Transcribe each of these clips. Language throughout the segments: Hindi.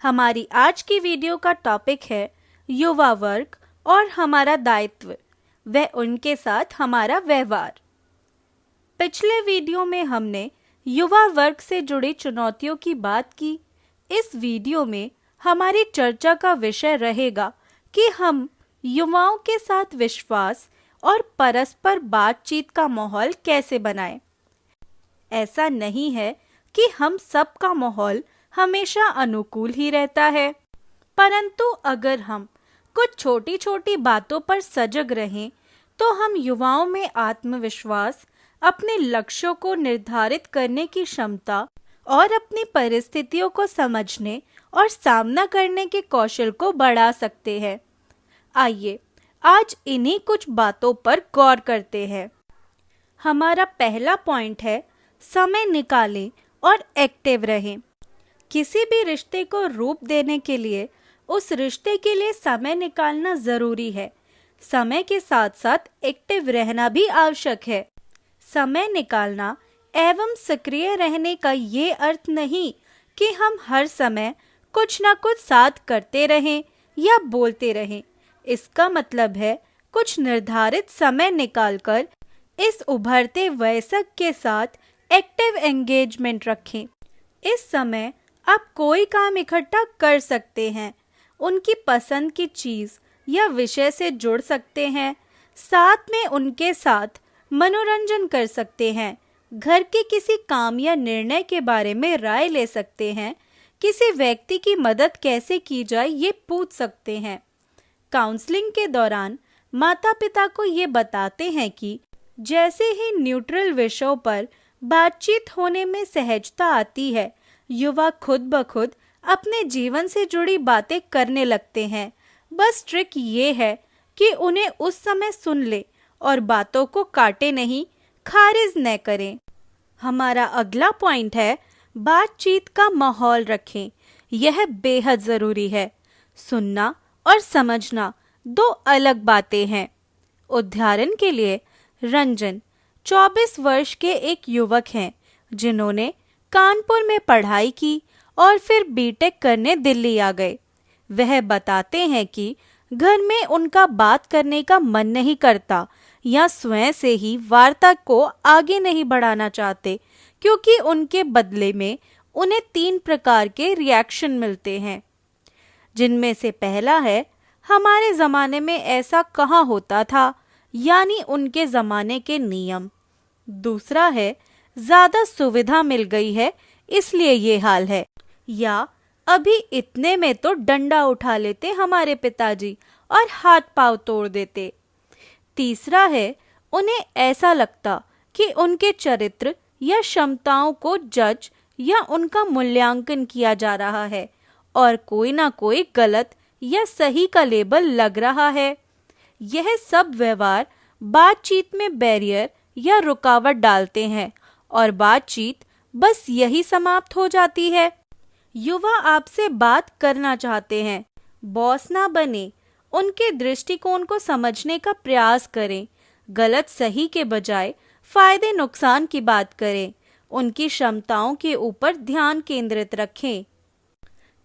हमारी आज की वीडियो का टॉपिक है युवा वर्ग और हमारा दायित्व व उनके साथ हमारा व्यवहार। पिछले वीडियो में हमने युवा वर्ग से जुड़ी चुनौतियों की बात की। इस वीडियो में हमारी चर्चा का विषय रहेगा कि हम युवाओं के साथ विश्वास और परस्पर बातचीत का माहौल कैसे बनाएं। ऐसा नहीं है कि हम सबका माहौल हमेशा अनुकूल ही रहता है, परंतु अगर हम कुछ छोटी छोटी बातों पर सजग रहें तो हम युवाओं में आत्मविश्वास, अपने लक्ष्यों को निर्धारित करने की क्षमता और अपनी परिस्थितियों को समझने और सामना करने के कौशल को बढ़ा सकते हैं। आइए आज इन्हीं कुछ बातों पर गौर करते हैं। हमारा पहला पॉइंट है समय निकालें और एक्टिव रहें। किसी भी रिश्ते को रूप देने के लिए उस रिश्ते के लिए समय निकालना जरूरी है। समय के साथ साथ एक्टिव रहना भी आवश्यक है। समय निकालना एवं सक्रिय रहने का ये अर्थ नहीं कि हम हर समय कुछ ना कुछ साथ करते रहें या बोलते रहें। इसका मतलब है कुछ निर्धारित समय निकालकर इस उभरते वयस्क के साथ एक्टिव एंगेजमेंट रखें। इस समय आप कोई काम इकट्ठा कर सकते हैं, उनकी पसंद की चीज या विषय से जुड़ सकते हैं, साथ में उनके साथ मनोरंजन कर सकते हैं, घर के किसी काम या निर्णय के बारे में राय ले सकते हैं, किसी व्यक्ति की मदद कैसे की जाए ये पूछ सकते हैं। काउंसलिंग के दौरान माता पिता को ये बताते हैं कि जैसे ही न्यूट्रल विषयों पर बातचीत होने में सहजता आती है, युवा खुद ब खुद अपने जीवन से जुड़ी बातें करने लगते हैं। बस ट्रिक ये है कि उन्हें उस समय सुन ले और बातों को काटे नहीं, खारिज न करें। हमारा अगला पॉइंट है बातचीत का माहौल रखें। यह बेहद जरूरी है। सुनना और समझना दो अलग बातें हैं। उदाहरण के लिए रंजन 24 वर्ष के एक युवक हैं जिन्होंने कानपुर में पढ़ाई की और फिर बीटेक करने दिल्ली आ गए। वह बताते हैं कि घर में उनका बात करने का मन नहीं करता या स्वयं से ही वार्ता को आगे नहीं बढ़ाना चाहते, क्योंकि उनके बदले में उन्हें 3 प्रकार के रिएक्शन मिलते हैं, जिनमें से पहला है हमारे ज़माने में ऐसा कहाँ होता था, यानी उनके ज़माने के नियम। दूसरा है ज़्यादा सुविधा मिल गई है इसलिए ये हाल है, या अभी इतने में तो डंडा उठा लेते हमारे पिताजी और हाथ पांव तोड़ देते। तीसरा है उन्हें ऐसा लगता कि उनके चरित्र या क्षमताओं को जज या उनका मूल्यांकन किया जा रहा है और कोई ना कोई गलत या सही का लेबल लग रहा है। यह सब व्यवहार बातचीत में बैरियर या रुकावट डालते हैं और बातचीत बस यही समाप्त हो जाती है। युवा आपसे बात करना चाहते हैं, बॉस ना बने, उनके दृष्टिकोण को समझने का प्रयास करें, गलत सही के बजाय फायदे नुकसान की बात करें, उनकी क्षमताओं के ऊपर ध्यान केंद्रित रखें।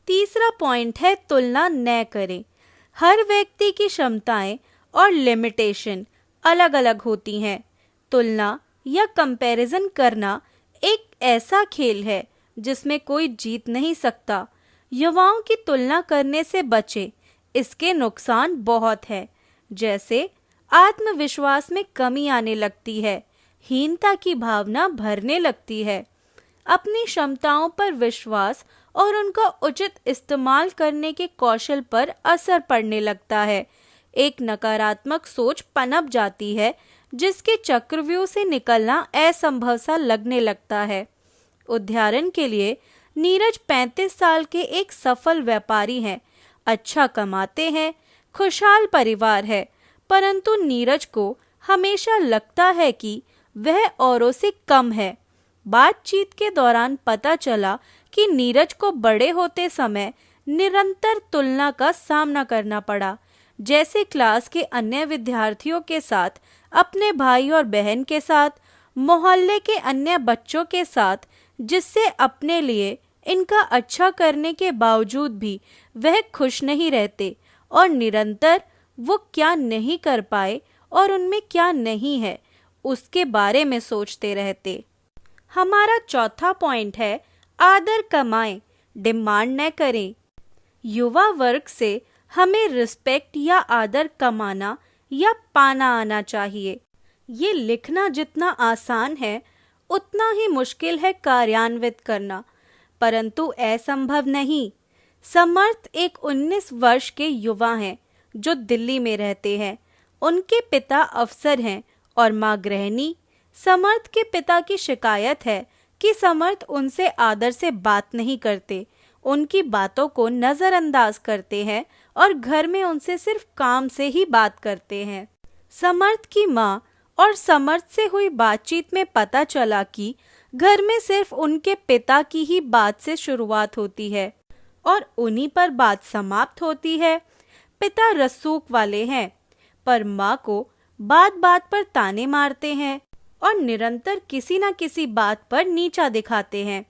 तीसरा पॉइंट है तुलना न करें। हर व्यक्ति की क्षमताएं और लिमिटेशन अलग अलग होती हैं। तुलना या कंपैरिजन करना एक ऐसा खेल है जिसमें कोई जीत नहीं सकता। युवाओं की तुलना करने से बचें, इसके नुकसान बहुत हैं, जैसे आत्मविश्वास में कमी आने लगती है, हीनता की भावना भरने लगती है, अपनी क्षमताओं पर विश्वास और उनका उचित इस्तेमाल करने के कौशल पर असर पड़ने लगता है, एक नकारात्मक सोच पनप जाती है जिसके चक्रव्यूह से निकलना असंभव सा लगने लगता है। उदाहरण के लिए नीरज 35 साल के एक सफल व्यापारी हैं, अच्छा कमाते हैं, खुशहाल परिवार है, परंतु नीरज को हमेशा लगता है कि वह औरों से कम है। बातचीत के दौरान पता चला कि नीरज को बड़े होते समय निरंतर तुलना का सामना करना पड़ा, जैसे क्लास के अन्य विद्यार्थियों के साथ, अपने भाई और बहन के साथ, मोहल्ले के अन्य बच्चों के साथ, जिससे अपने लिए इनका अच्छा करने के बावजूद भी वह खुश नहीं रहते और निरंतर वो क्या नहीं कर पाए और उनमें क्या नहीं है उसके बारे में सोचते रहते। हमारा चौथा पॉइंट है आदर कमाएं, डिमांड न करें। युवा वर्ग से हमें रिस्पेक्ट या आदर कमाना या पाना आना चाहिए। ये लिखना जितना आसान है उतना ही मुश्किल है कार्यान्वित करना, परंतु असंभव नहीं। समर्थ एक 19 वर्ष के युवा हैं जो दिल्ली में रहते हैं। उनके पिता अफसर हैं और माँ गृहिणी। समर्थ के पिता की शिकायत है कि समर्थ उनसे आदर से बात नहीं करते, उनकी बातों को नजरअंदाज करते हैं और घर में उनसे सिर्फ काम से ही बात करते हैं। समर्थ की माँ और समर्थ से हुई बातचीत में पता चला कि घर में सिर्फ उनके पिता की ही बात से शुरुआत होती है और उन्हीं पर बात समाप्त होती है। पिता रसूख वाले हैं, पर माँ को बात बात पर ताने मारते हैं और निरंतर किसी न किसी बात पर नीचा दिखाते हैं।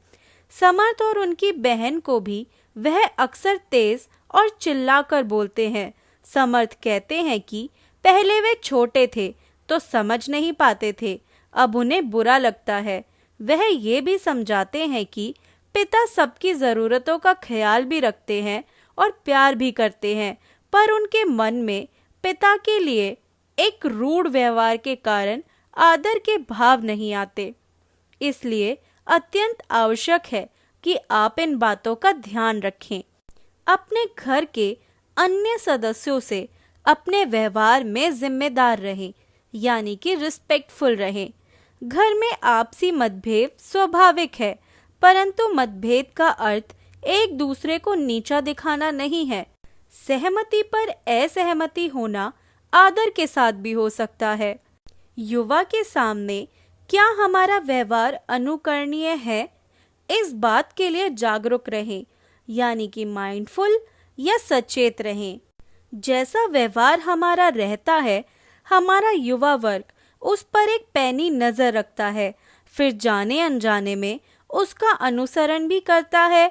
समर्थ और उनकी बहन को भी वह अक्सर तेज और चिल्लाकर बोलते हैं। समर्थ कहते हैं कि पहले वे छोटे थे तो समझ नहीं पाते थे, अब उन्हें बुरा लगता है। वह ये भी समझाते हैं कि पिता सबकी ज़रूरतों का ख्याल भी रखते हैं और प्यार भी करते हैं, पर उनके मन में पिता के लिए एक रूढ़ व्यवहार के कारण आदर के भाव नहीं आते। इसलिए अत्यंत आवश्यक है कि आप इन बातों का ध्यान रखें। अपने घर के अन्य सदस्यों से अपने व्यवहार में जिम्मेदार रहें, यानी कि रिस्पेक्टफुल रहें। घर में आपसी मतभेद स्वाभाविक है, परंतु मतभेद का अर्थ एक दूसरे को नीचा दिखाना नहीं है। सहमति पर असहमति होना आदर के साथ भी हो सकता है। युवा के सामने क्या हमारा व्यवहार अनुकरणीय है, इस बात के लिए जागरूक रहें, यानी कि माइंडफुल या सचेत रहें। जैसा व्यवहार हमारा रहता है, हमारा युवा वर्ग उस पर एक पैनी नजर रखता है, फिर जाने अनजाने में उसका अनुसरण भी करता है।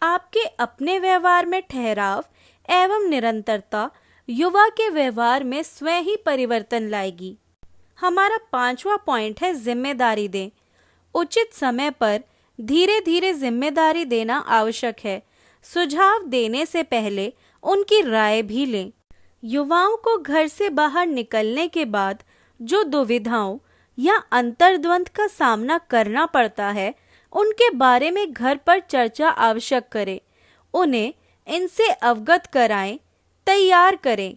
आपके अपने व्यवहार में ठहराव एवं निरंतरता युवा के व्यवहार में स्वयं ही परिवर्तन लाएगी। हमारा पांचवा पॉइंट है जिम्मेदारी दें। उचित समय पर धीरे धीरे जिम्मेदारी देना आवश्यक है। सुझाव देने से पहले उनकी राय भी लें। युवाओं को घर से बाहर निकलने के बाद जो दुविधाओं या अंतर्द्वंद का सामना करना पड़ता है, उनके बारे में घर पर चर्चा आवश्यक करें। उन्हें इनसे अवगत कराएं, तैयार करें।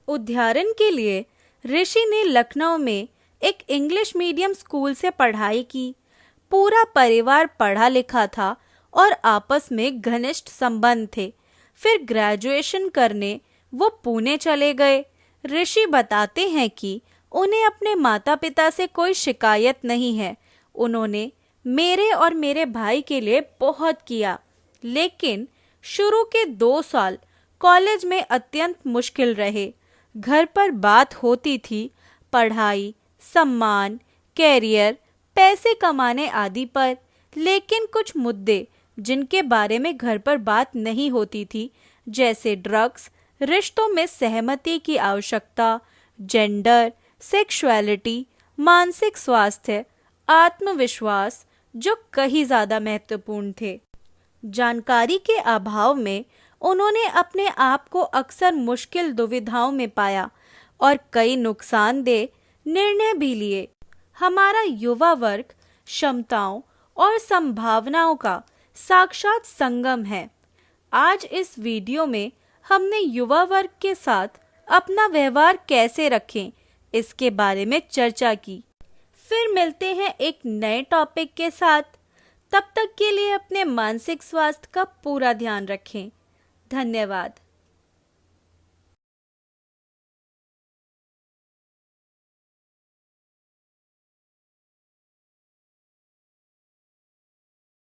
उदाहरण के लिए ऋषि ने लखनऊ में एक इंग्लिश मीडियम स्कूल से पढ़ाई की। पूरा परिवार पढ़ा लिखा था और आपस में घनिष्ठ संबंध थे। फिर ग्रेजुएशन करने वो पुणे चले गए। ऋषि बताते हैं कि उन्हें अपने माता पिता से कोई शिकायत नहीं है। उन्होंने मेरे और मेरे भाई के लिए बहुत किया, लेकिन शुरू के 2 साल कॉलेज में अत्यंत मुश्किल रहे। घर पर बात होती थी पढ़ाई, सम्मान, कैरियर, पैसे कमाने आदि पर, लेकिन कुछ मुद्दे जिनके बारे में घर पर बात नहीं होती थी, जैसे ड्रग्स, रिश्तों में सहमति की आवश्यकता, जेंडर, सेक्सुअलिटी, मानसिक स्वास्थ्य, आत्मविश्वास, जो कहीं ज्यादा महत्वपूर्ण थे। जानकारी के अभाव में उन्होंने अपने आप को अक्सर मुश्किल दुविधाओं में पाया और कई नुकसानदेह निर्णय भी लिए। हमारा युवा वर्ग क्षमताओं और संभावनाओं का साक्षात संगम है। आज इस वीडियो में हमने युवा वर्ग के साथ अपना व्यवहार कैसे रखें, इसके बारे में चर्चा की। फिर मिलते हैं एक नए टॉपिक के साथ। तब तक के लिए अपने मानसिक स्वास्थ्य का पूरा ध्यान रखें। धन्यवाद।